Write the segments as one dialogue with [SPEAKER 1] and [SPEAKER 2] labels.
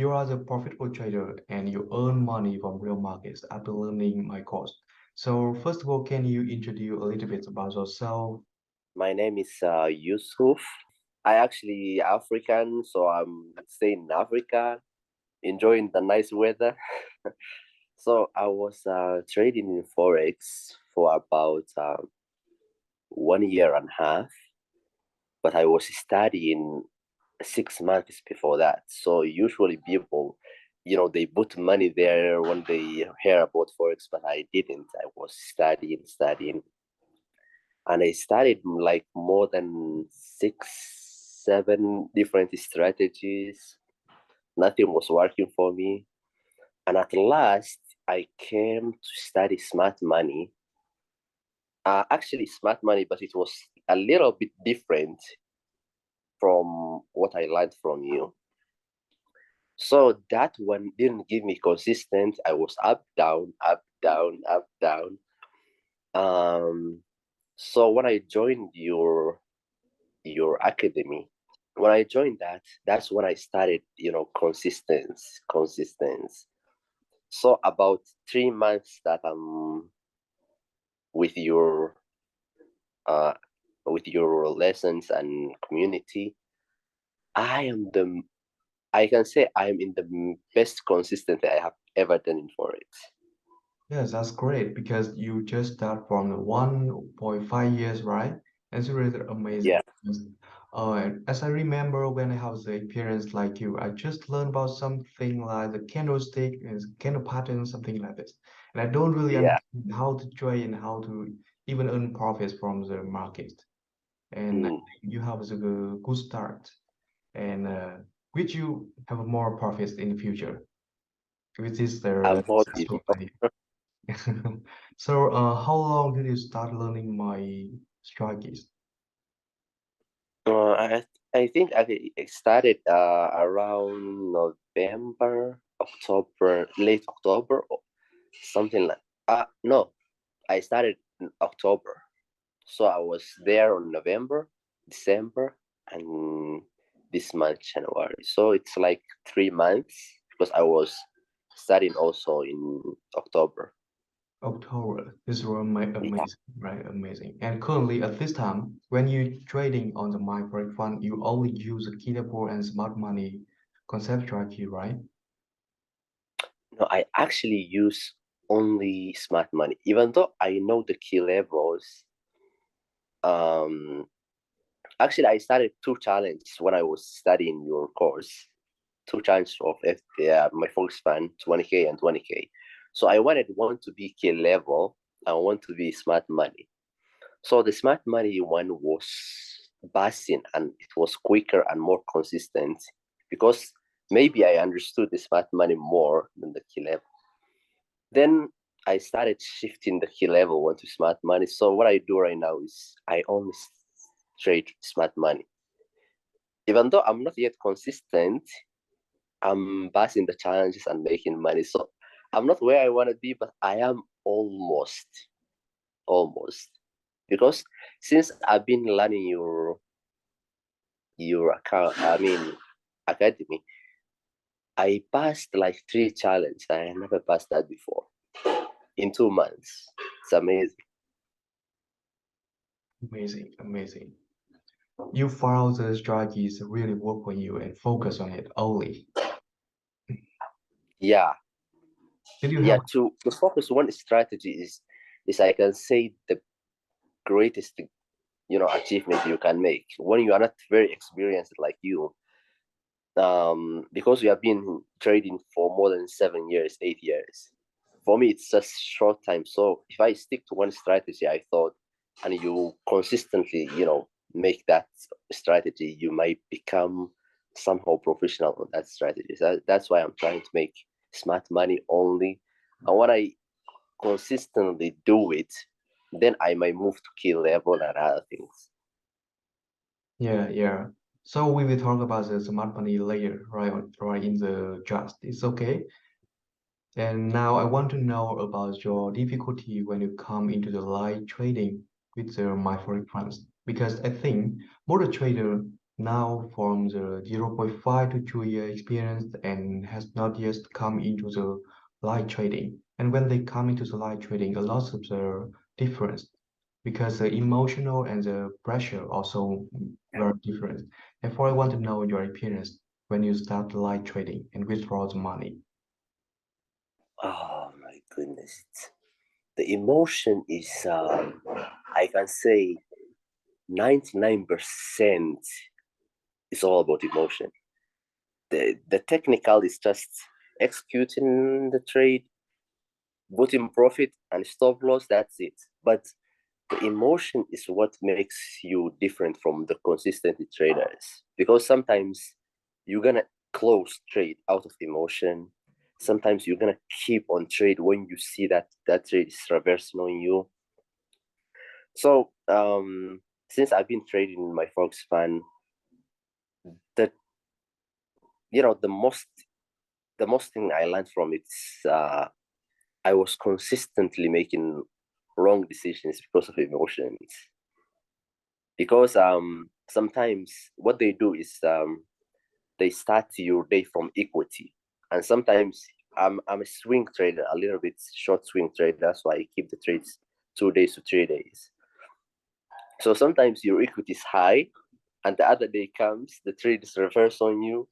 [SPEAKER 1] you are the profitable trader and you earn money from real markets after learning my course. So first of all, can you introduce a little bit about yourself?
[SPEAKER 2] My name is Yusuf. I actually African, so I'm staying in Africa, enjoying the nice weather. So I was trading in forex for about 1 year and a half, but I was studying 6 months before that. So usually people, they put money there when they hear about forex, but I didn't. I was studying, and I studied like more than 6, 7 different strategies. Nothing was working for me. And at last, I came to study smart money. Actually, smart money, but it was a little bit different from what I learned from you. So that one didn't give me consistent. I was up, down, up, down, up, down. Um, so when I joined your academy, when I joined that, that's when I started, consistency. So about 3 months that I'm with your uh with your lessons and community, I am the I can say I'm in the best consistent I have ever done in Forex.
[SPEAKER 1] Yes, that's great because you just start from the 1.5 years, right? It's really
[SPEAKER 2] Yeah,
[SPEAKER 1] amazing. Yes. As I remember when I have the experience like you, I just learned about something like the candlestick and candle pattern, something like this. And I don't really
[SPEAKER 2] yeah.
[SPEAKER 1] understand how to trade and how to even earn profits from the market. And I
[SPEAKER 2] Mm.
[SPEAKER 1] think you have a good start. And which you have more profits in the future, which is
[SPEAKER 2] I'm
[SPEAKER 1] the
[SPEAKER 2] happy.
[SPEAKER 1] successful idea. So, how long did you start learning my strategies?
[SPEAKER 2] Uh, I I think I started around November, October, late October, or something like. No, I started in October, so I was there on November, December, and this month January. So it's like 3 months because I was studying also in October.
[SPEAKER 1] October. This was my
[SPEAKER 2] Yeah,
[SPEAKER 1] amazing, right? Amazing. And currently, at this time, when you're trading on the micro fund, you only use the key level and smart money concept strategy, right?
[SPEAKER 2] no, I actually use only smart money, even though I know the key levels. Um, Actually, I started two challenges when I was studying your course. Two challenges of my first fund, 20K and 20K. So I wanted one to be key level and one to be smart money. So the smart money one was busting and it was quicker and more consistent because maybe I understood the smart money more than the key level. Then I started shifting the key level one to smart money. So what I do right now is I only trade smart money. Even though I'm not yet consistent, I'm passing the challenges and making money. So I'm not where I want to be, but I am almost. Because since I've been learning your account, I mean academy, I passed like 3 challenges. I never passed that before in 2 months. It's amazing.
[SPEAKER 1] Amazing, amazing. You follow the strategies really work for you and focus on it only.
[SPEAKER 2] Yeah,
[SPEAKER 1] Did you
[SPEAKER 2] yeah.
[SPEAKER 1] have
[SPEAKER 2] To focus one strategy is I can say the greatest achievement you can make when you are not very experienced like you, because we have been trading for more than 7 years, 8 years. For me, it's just short time. So if I stick to one strategy, I thought, and you consistently, make that strategy, you might become somehow professional on that strategy. So that's why I'm trying to make smart money only. And when I consistently do it, then I might move to key level and other things.
[SPEAKER 1] Yeah, yeah. So we will talk about the smart money layer, right in the just. It's okay. And now I want to know about your difficulty when you come into the live trading with the micro funds, because I think most trader now from the 0.5 to 2 year experience and has not yet come into the light trading. And when they come into the light trading, a lot of the difference because the emotional and the pressure also very different. Therefore, I want to know your experience when you start light trading and withdraw the money.
[SPEAKER 2] Oh my goodness. The emotion is, I can say, 99% is all about emotion. The technical is just executing the trade, putting profit and stop loss, that's it. But the emotion is what makes you different from the consistent traders, because sometimes you're gonna close trade out of emotion. Sometimes you're gonna keep on trade when you see that that trade is reversing on you. So since I've been trading in my forex fund, the the most thing I learned from it is I was consistently making wrong decisions because of emotions. Because sometimes what they do is they start your day from equity, and sometimes I'm a swing trader, a little bit short swing trader. That's why I keep the trades 2 days to 3 days. So sometimes your equity is high, and the other day comes, the trade is reversed on you,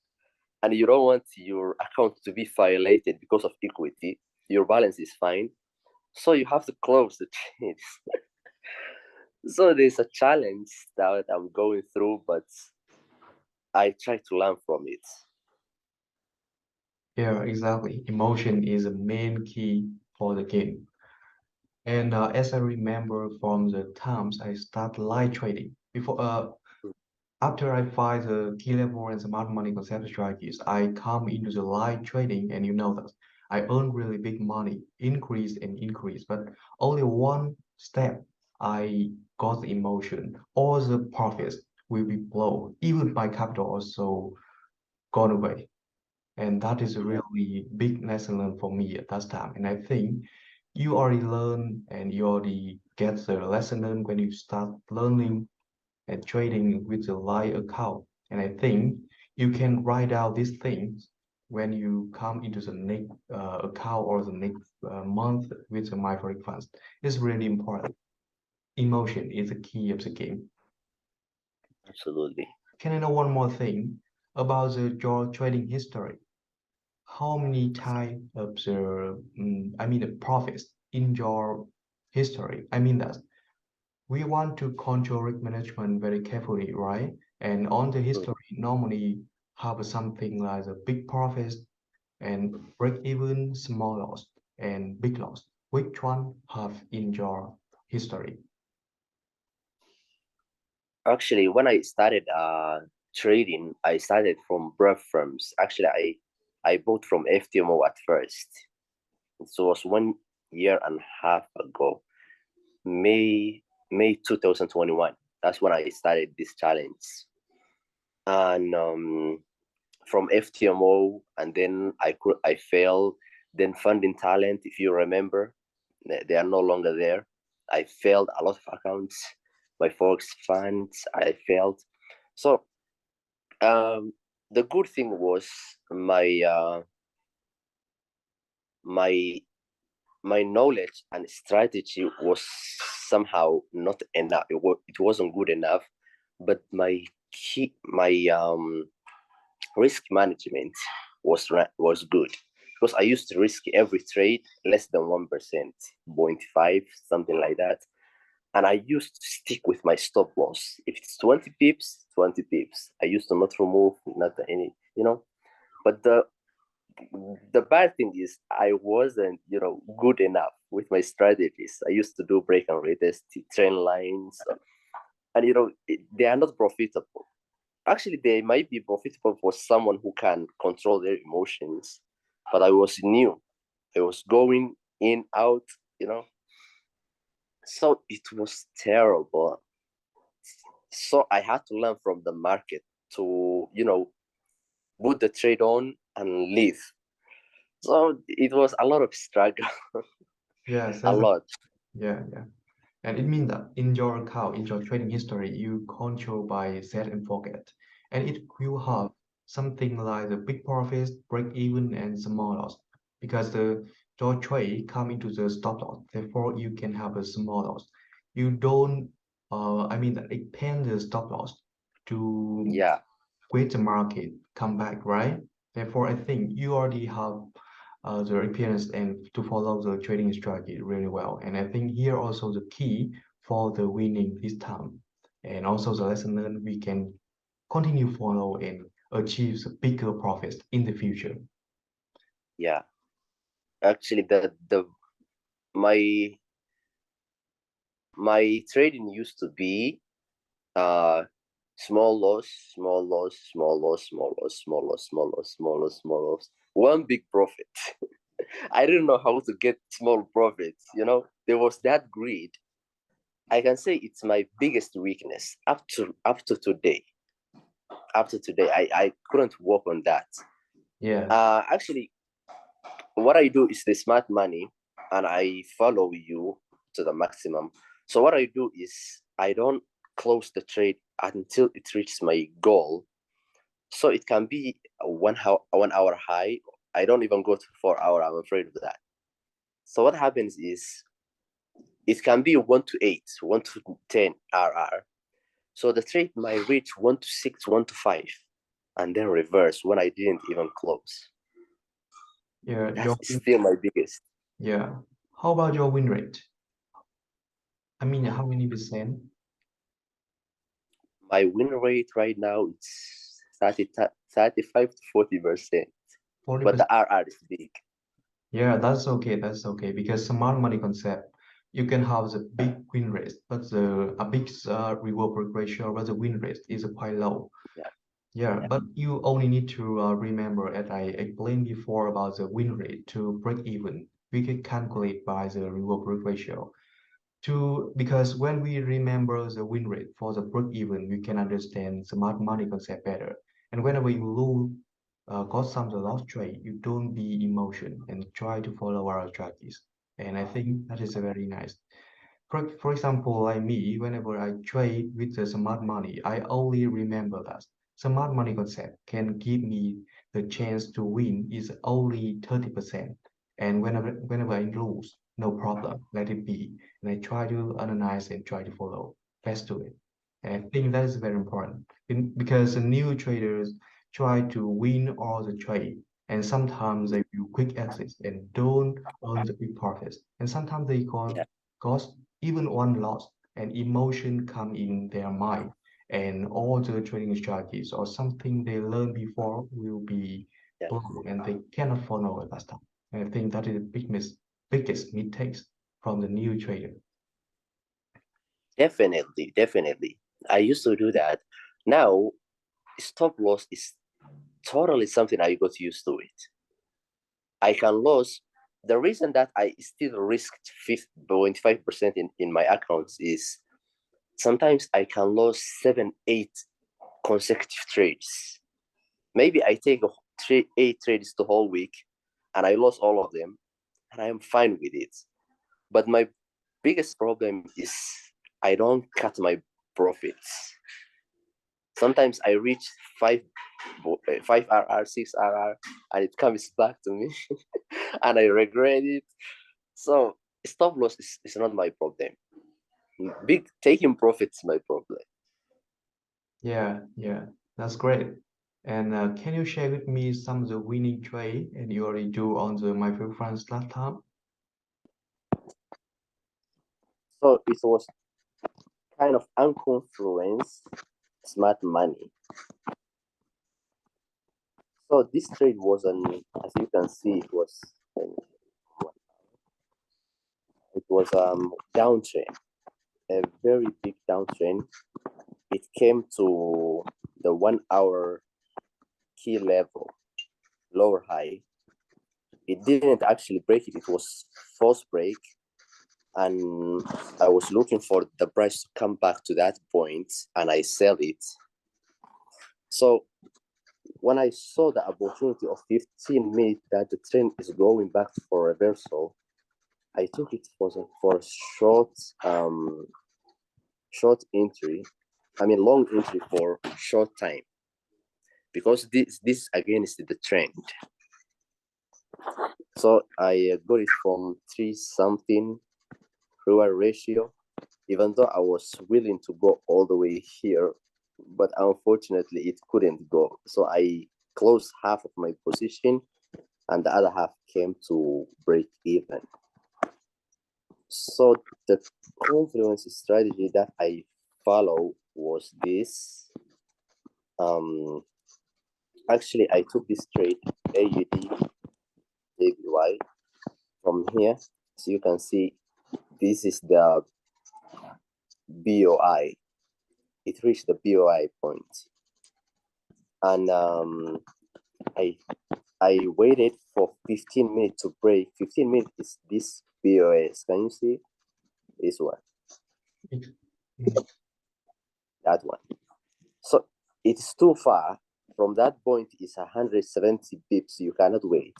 [SPEAKER 2] and you don't want your account to be violated because of equity. Your balance is fine, so you have to close the trades. So there's a challenge that I'm going through, but I try to learn from it.
[SPEAKER 1] Yeah, exactly. Emotion is the main key for the game. And as I remember from the times I start light trading, after I find the key level and smart money concept strategies, I come into the light trading, and you know that I earn really big money, increase and increase, but only one step I got the emotion. All the profits will be blown, even my capital also gone away. And that is a
[SPEAKER 2] Yeah,
[SPEAKER 1] really big lesson learned for me at that time. And I think you already learn and you already get the lesson learned when you start learning and trading with the live account. And I think you can write out these things when you come into the next account or the next month with the micro funds. It's really important. Emotion is the key of the game.
[SPEAKER 2] absolutely.
[SPEAKER 1] Can I know one more thing about your trading history? How many types of the profits in your history? I mean that we want to control risk management very carefully, right? And on the
[SPEAKER 2] Mm.
[SPEAKER 1] history, normally have something like a big profit and break even, small loss, and big loss. Which one have in your history?
[SPEAKER 2] Actually, when I started trading, I started from brev firms. Actually, I bought from FTMO at first. It was 1 year and a half ago, May May 2021. That's when I started this challenge. And from FTMO, and then I failed. Then funding talent, if you remember, they are no longer there. I failed a lot of accounts. My forex funds, I failed. So the good thing was my my knowledge and strategy was somehow not enough. It wasn't good enough, but my risk management was good, because I used to risk every trade less than 1%, 0.5, something like that. And I used to stick with my stop loss. If it's 20 pips, 20 pips. I used to not remove, not any. But the bad thing is I wasn't, good enough with my strategies. I used to do break and retest trend lines, and they are not profitable. Actually, they might be profitable for someone who can control their emotions, but I was new. I was going in, out, you know. So it was terrible. So I had to learn from the market to, put the trade on and leave. So it was a lot of struggle,
[SPEAKER 1] Yes,
[SPEAKER 2] a
[SPEAKER 1] that's
[SPEAKER 2] lot.
[SPEAKER 1] yeah, yeah. And it means that in your account, in your trading history, you control by set and forget. and it will have something like the big profits, break even, and small loss because your trade come into the stop loss. Therefore, you can have a small loss. You don't, I mean, expand the stop loss to
[SPEAKER 2] Yeah,
[SPEAKER 1] wait the market come back, right? Therefore, I think you already have the experience and to follow the trading strategy really well. And I think here also the key for the winning this time, and also the lesson learned we can continue follow and achieve the bigger profits in the future.
[SPEAKER 2] yeah. Actually, the my my trading used to be uh small loss, small loss, small loss, small loss, small loss, small loss, small loss, small loss, one big profit. I didn't know how to get small profits. There was that greed. I can say it's my biggest weakness up to today. Up to today, I couldn't work on that.
[SPEAKER 1] Yeah,
[SPEAKER 2] Actually, what I do is the smart money, and I follow you to the maximum. So what I do is I don't close the trade until it reaches my goal. So it can be a 1 hour high. I don't even go to 4 hour. I'm afraid of that. So what happens is it can be 1 to 8, 1 to 10 RR. So the trade might reach 1 to 6, 1 to 5, and then reverse when I didn't even close.
[SPEAKER 1] yeah,
[SPEAKER 2] That's still my biggest.
[SPEAKER 1] yeah. How about your win rate? I mean, how many percent?
[SPEAKER 2] My win rate right now it's 35 to 40%, but
[SPEAKER 1] 40%.
[SPEAKER 2] the RR is big.
[SPEAKER 1] Yeah, that's okay. That's okay because smart money concept, you can have the big win rate, but the a big reward ratio, but the win rate is quite low.
[SPEAKER 2] Yeah,
[SPEAKER 1] Yeah,
[SPEAKER 2] yeah,
[SPEAKER 1] but you only need to remember, as I explained before about the win rate to break even, we can calculate by the reward ratio. Because when we remember the win rate for the break even, we can understand smart money concept better. And whenever you lose, got some the lost trade, you don't be emotion and try to follow our strategies. And I think that is a very nice. For example, like me, whenever I trade with the smart money, I only remember that smart money concept can give me the chance to win is only 30%. And whenever I lose, no problem, let it be. And I try to analyze and try to follow fast to it. And I think that is very important because the new traders try to win all the trade. And sometimes they do quick exits and don't earn the big profits. And sometimes they
[SPEAKER 2] yeah,
[SPEAKER 1] cause even one loss and emotion come in their mind and all the trading strategies or something they learned before will be
[SPEAKER 2] yeah.
[SPEAKER 1] blown and they cannot follow it last time. And I think that is the biggest mistakes from the new trader.
[SPEAKER 2] Definitely, definitely. I used to do that. Now, stop loss is totally something I got used to it. I can lose. The reason that I still risked 25% in my accounts is sometimes I can lose 7, 8 consecutive trades. Maybe I take 8 trades the whole week and I lost all of them and I am fine with it. But my biggest problem is I don't cut my profits. Sometimes I reach 5 RR, 6 RR, and it comes back to me and I regret it. So stop loss is not my problem. Big taking profits is my problem.
[SPEAKER 1] Yeah, yeah, that's great. And can you share with me some of the winning trade and you already do on the microfinance last time?
[SPEAKER 2] So it was kind of unconfluenced smart money. So this trade was as you can see, it was downtrend, a very big downtrend. It came to the 1 hour key level, lower high. It didn't actually break it. It was false break, and I was looking for the price to come back to that point, and I sell it. So when I saw the opportunity of 15 minutes that the trend is going back for reversal, I took it for a short entry. I mean long entry for short time. because this again is the trend. So I got it from 3 something reward ratio, even though I was willing to go all the way here, but unfortunately it couldn't go. So I closed half of my position and the other half came to break even. So the confluence strategy that I follow was this. Actually, I took this trade AUD ABY from here, so you can see this is the BOI. It reached the BOI point, and I waited for 15 minutes to break. 15 minutes is this BOS. Can you see this one? That one. So it's too far. From that point is 170 pips. You cannot wait.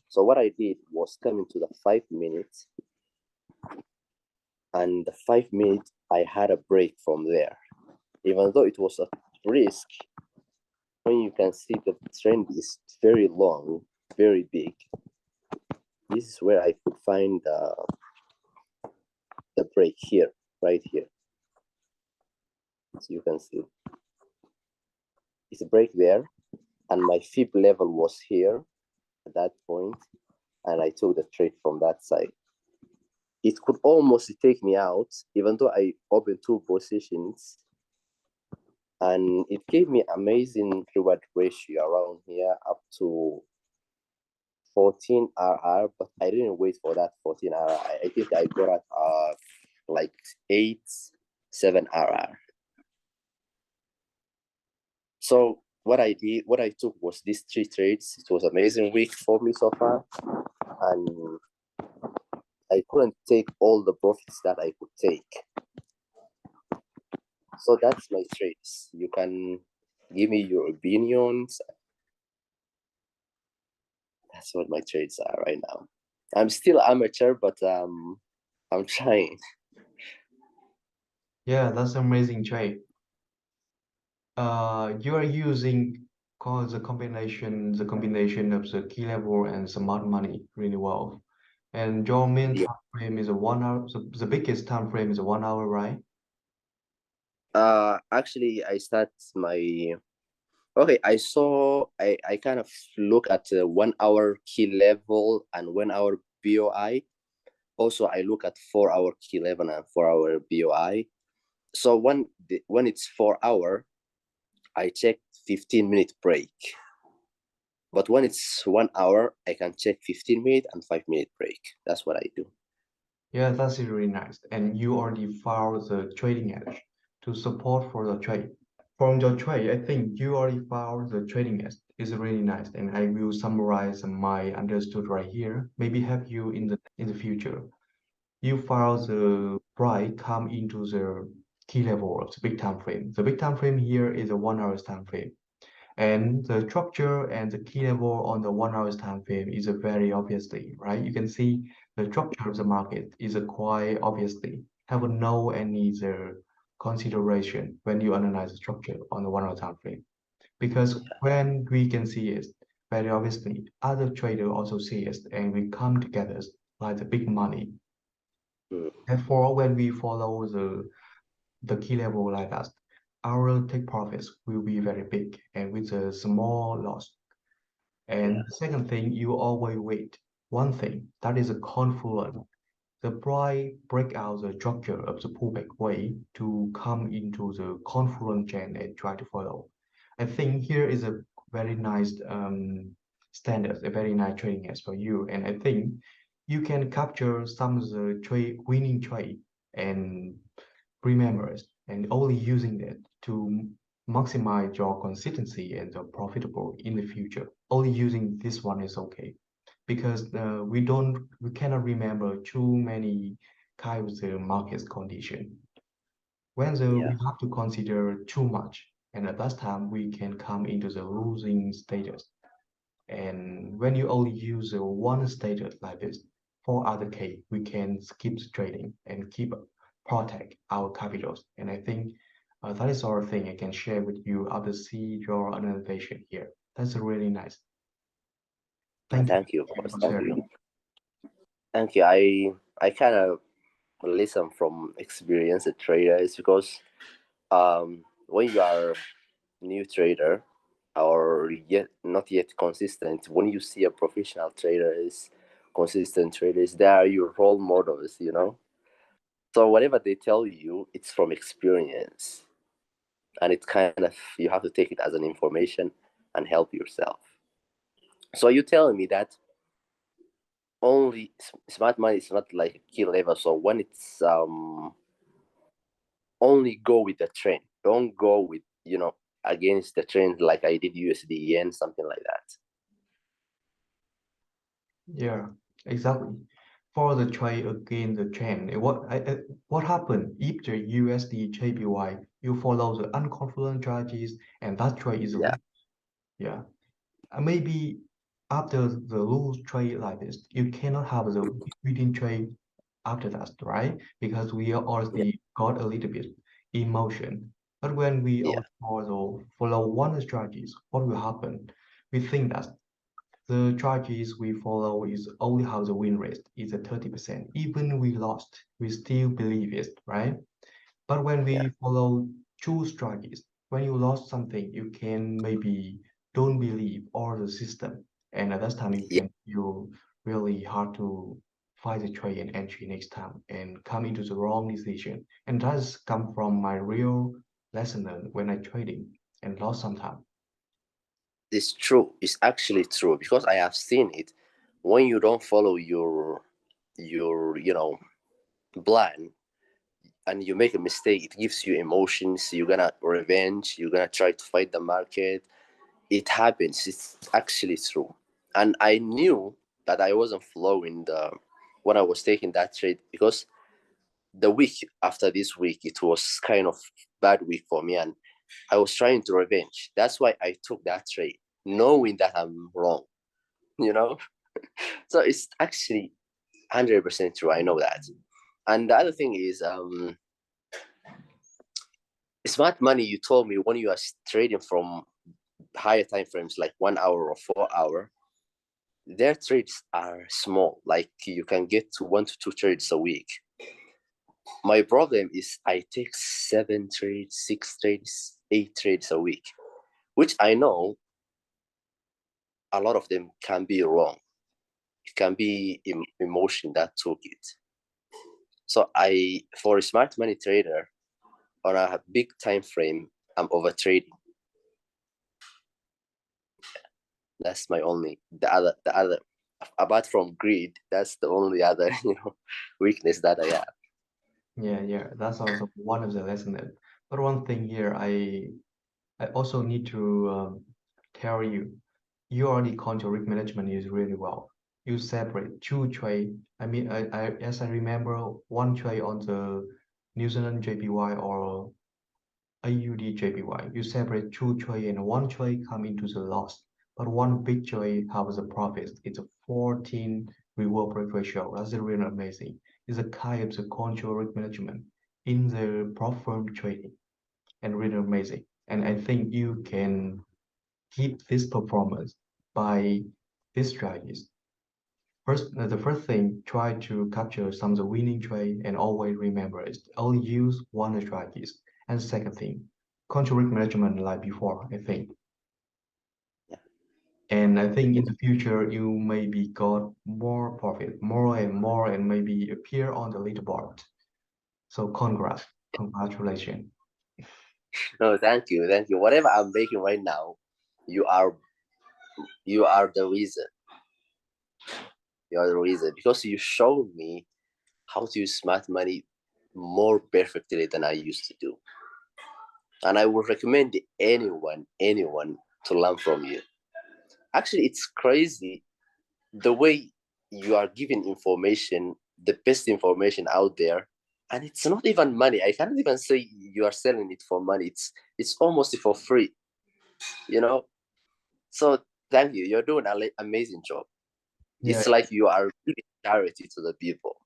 [SPEAKER 2] So what I did was come into the 5 minutes, and the 5 minutes I had a break from there. Even though it was a risk, when you can see the trend is very long, very big. This is where I could find the break here, right here. So you can see it's a break there, and my fib level was here at that point, and I took the trade from that side. It could almost take me out, even though I opened 2 positions, and it gave me amazing reward ratio around here up to 14 RR, but I didn't wait for that 14 RR. I think I got at like 7 RR. So what I took was these 3 trades. It was an amazing week for me so far, and I couldn't take all the profits that I could take. So that's my trades. You can give me your opinions. That's what my trades are right now. I'm still amateur, but I'm trying.
[SPEAKER 1] Yeah, that's amazing trade. You are using called the combination of the key level and smart money really well. And your main
[SPEAKER 2] Yeah.
[SPEAKER 1] time frame is a 1 hour. The biggest time frame is a 1 hour, right?
[SPEAKER 2] Actually, I start my okay. I kind of look at 1 hour key level and 1 hour BOI. Also, I look at 4 hour key level and 4 hour BOI. So when it's 4 hour, I check 15-minute break. But when it's 1 hour, I can check 15-minute and 5-minute break. That's what I do.
[SPEAKER 1] Yeah, that's really nice. And you already filed the trading edge to support for the trade. From your trade, I think you already filed the trading edge. It's really nice. And I will summarize my understood right here. Maybe help you in the future. You file the price come into the key level of the big time frame. The big time frame here is a 1 hour time frame. And the structure and the key level on the 1 hour time frame is a very obviously, right? You can see the structure of the market is a quite obviously have no any the consideration when you analyze the structure on the 1 hour time frame. Because when we can see it very obviously, other trader also see it and we come together like the big money.
[SPEAKER 2] Mm.
[SPEAKER 1] Therefore, when we follow the key level like that, our take profits will be very big and with a small loss. And
[SPEAKER 2] Yeah.
[SPEAKER 1] the second thing, you always wait. One thing, that is a confluence. The price break out the structure of the pullback way to come into the confluence chain and try to follow. I think here is a very nice standard, a very nice trading as for you. And I think you can capture some of the trade winning trade and remembers and only using it to maximize your consistency and the profitable in the future. Only using this one is okay because we cannot remember too many kinds of market condition. When we
[SPEAKER 2] Yeah.
[SPEAKER 1] have to consider too much, and at that time we can come into the losing status. And when you only use one status like this, for other case, we can skip the trading and keep protect our capitals. And I think That is our thing I can share with you after see your innovation here. That's really nice. Thank you
[SPEAKER 2] Thank you, of course.
[SPEAKER 1] for
[SPEAKER 2] Thank you.
[SPEAKER 1] sharing.
[SPEAKER 2] Thank you. I kind of listen from experienced traders because when you are new trader or yet not yet consistent, when you see a professional traders, consistent traders, they are your role models, you know. So whatever they tell you, it's from experience, and it's kind of you have to take it as an information and help yourself. So you telling me that only smart money is not like a key level. So when it's only go with the trend, don't go with against the trend like I did USD yen, something like that.
[SPEAKER 1] Yeah, exactly. For the trade against the trend, what happened if the USD JPY you follow the unconfident strategies and that trade is
[SPEAKER 2] Yeah,
[SPEAKER 1] lose? Yeah, maybe after the lose trade like this, you cannot have the winning trade after that, right? Because we are
[SPEAKER 2] yeah,
[SPEAKER 1] already got a little bit emotion. But when we
[SPEAKER 2] yeah,
[SPEAKER 1] also follow one strategies, what will happen? We think that the strategies we follow is only how the win rate is at 30%. Even we lost, we still believe it, right? But when
[SPEAKER 2] yeah,
[SPEAKER 1] we follow two strategies, when you lost something, you can maybe don't believe all the system. And at that time, you
[SPEAKER 2] yeah.
[SPEAKER 1] can feel really hard to find the trade and entry next time and come into the wrong decision. And that's come from my real lesson learned when I trading and lost some time.
[SPEAKER 2] It's true. It's actually true because I have seen it. When you don't follow your plan and you make a mistake, it gives you emotions. You're gonna revenge. You're gonna try to fight the market. It happens. It's actually true. And I knew that I wasn't flowing the when I was taking that trade because the week after this week it was kind of bad week for me, and I was trying to revenge. That's why I took that trade, knowing that I'm wrong. You know, so it's actually 100% true. I know that. And the other thing is, smart money. You told me when you are trading from higher time frames like 1 hour or 4 hour, their trades are small. Like you can get to 1 to 2 trades a week. My problem is I take 7 trades, 6 trades, 8 trades a week, which I know a lot of them can be wrong. It can be emotion that took it. So for a smart money trader on a big time frame, I'm over trading. That's my only the other apart from greed. That's the only other weakness that I have.
[SPEAKER 1] Yeah, that's also one of the lesson. But one thing here, I also need to tell you, your control risk management is really well. You separate two trade. I mean, as I remember, one trade on the New Zealand JPY or AUD JPY. You separate two trade and one trade come into the loss. But one big trade has a profit. It's a 14 reward break ratio. That's really amazing. It's a kind of the control risk management in the prop firm trading and really amazing. And I think you can keep this performance by these strategies. The first thing, try to capture some of the winning trade and always remember is only use one strategies. And second thing, control risk management like before, I think.
[SPEAKER 2] Yeah.
[SPEAKER 1] And I think in the future you maybe got more profit, more and maybe appear on the leaderboard. So congratulations.
[SPEAKER 2] No, thank you, thank you. Whatever I'm making right now, you are you are the reason. You are the reason because you showed me how to use smart money more perfectly than I used to do. And I would recommend anyone to learn from you. Actually, it's crazy the way you are giving information, the best information out there, and it's not even money. I can't even say you are selling it for money. It's almost for free, you know. So thank you. You're doing an amazing job.
[SPEAKER 1] Yeah,
[SPEAKER 2] It's like you are giving charity to the people.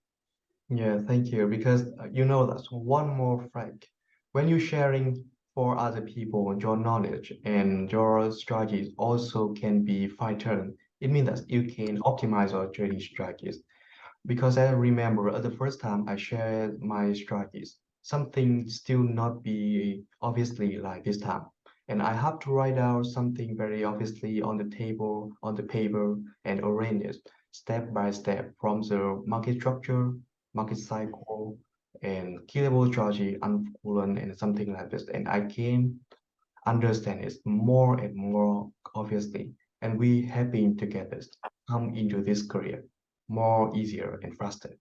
[SPEAKER 1] yeah, thank you. Because you know that's one more fact. when you're sharing for other people, your knowledge and your strategies also can be fine-tuned. It means that you can optimize your trading strategies. Because I remember the first time I shared my strategies, something still not be obviously like this time. And I have to write out something very obviously on the table, on the paper, and arrange it step by step from the market structure, market cycle, and key level strategy, uncooled, and something like this. And I can understand it more and more obviously. And we have been together come into this career more easier and faster.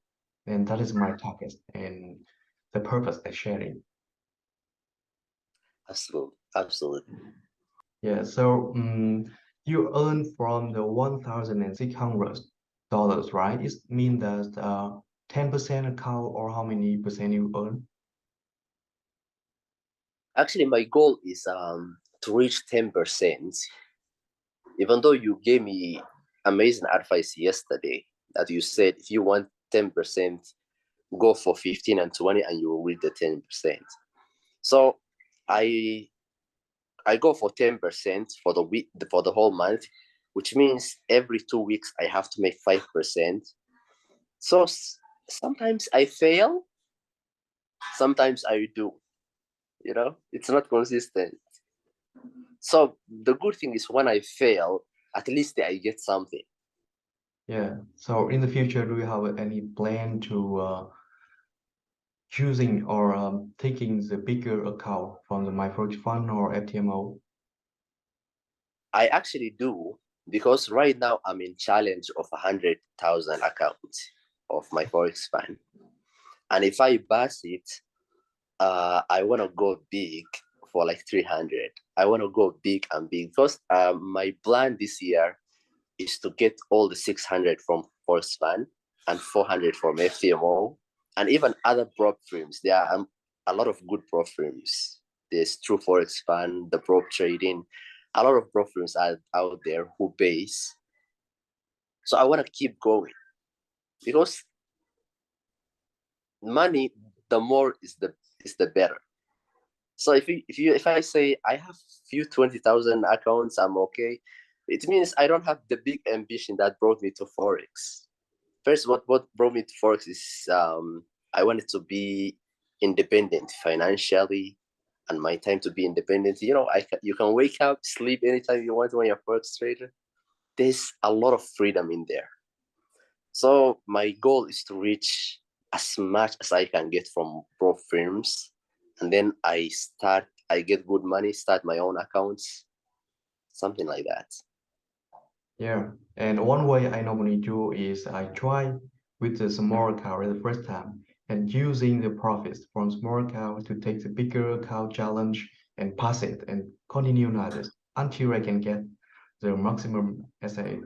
[SPEAKER 1] And that is my target and the purpose of sharing.
[SPEAKER 2] Absolutely, absolutely.
[SPEAKER 1] Yeah, so you earn from the $1,600, right? It means that 10% account or how many percent you earn?
[SPEAKER 2] Actually, my goal is to reach 10%. Even though you gave me amazing advice yesterday that you said if you want 10%, go for 15 and 20 and you will reach the 10%. So I I go for 10% for the week for the whole month, which means every 2 weeks I have to make 5%. So sometimes I fail, sometimes I do. It's not consistent. So the good thing is when I fail, at least I get something.
[SPEAKER 1] Yeah. So in the future, do you have any plan to choosing or taking the bigger account from the MyForex Fund or FTMO?
[SPEAKER 2] I actually do, because right now I'm in challenge of 100,000 accounts of my Forex fund. And if I pass it, I want to go big for like 300. I want to go big and big because my plan this year is to get all the 600 from Forex fund and 400 from FTMO and even other prop firms. There are a lot of good prop firms. There's True Forex Fund, the prop trading. A lot of prop firms are out there who base. So I want to keep going because money, the more is the better. So if I say I have few 20,000 accounts, I'm okay. It means I don't have the big ambition that brought me to Forex. First, what brought me to Forex is I wanted to be independent financially, and my time to be independent. You can wake up, sleep anytime you want when you're a Forex trader. There's a lot of freedom in there. So my goal is to reach as much as I can get from pro firms, and then I get good money, start my own accounts, something like that.
[SPEAKER 1] Yeah, and one way I normally do is I try with the small account the first time and using the profits from small account to take the bigger account challenge and pass it and continue like this until I can get the maximum as I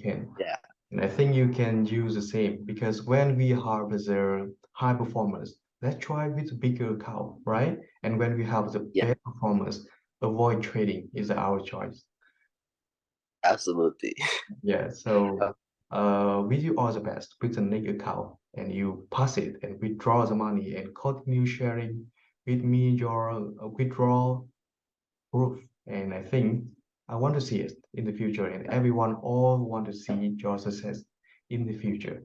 [SPEAKER 1] can.
[SPEAKER 2] Yeah,
[SPEAKER 1] And I think you can use the same because when we have the high performance, let's try with the bigger account, right? And when we have the
[SPEAKER 2] yeah,
[SPEAKER 1] bad performance, avoid trading is our choice.
[SPEAKER 2] absolutely.
[SPEAKER 1] Yeah, so we do all the best with the Nick account and you pass it and withdraw the money and continue sharing with me your withdrawal proof. And I think I want to see it in the future and everyone all want to see your success in the future.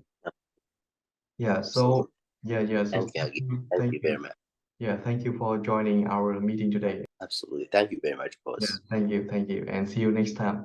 [SPEAKER 1] Yeah, so
[SPEAKER 2] Absolutely.
[SPEAKER 1] yeah, so
[SPEAKER 2] Thank you again. Thank
[SPEAKER 1] thank
[SPEAKER 2] you very
[SPEAKER 1] you.
[SPEAKER 2] much.
[SPEAKER 1] Yeah, thank you for joining our meeting today.
[SPEAKER 2] Absolutely. Thank you very much,
[SPEAKER 1] Yeah,
[SPEAKER 2] boss.
[SPEAKER 1] thank you, and see you next time.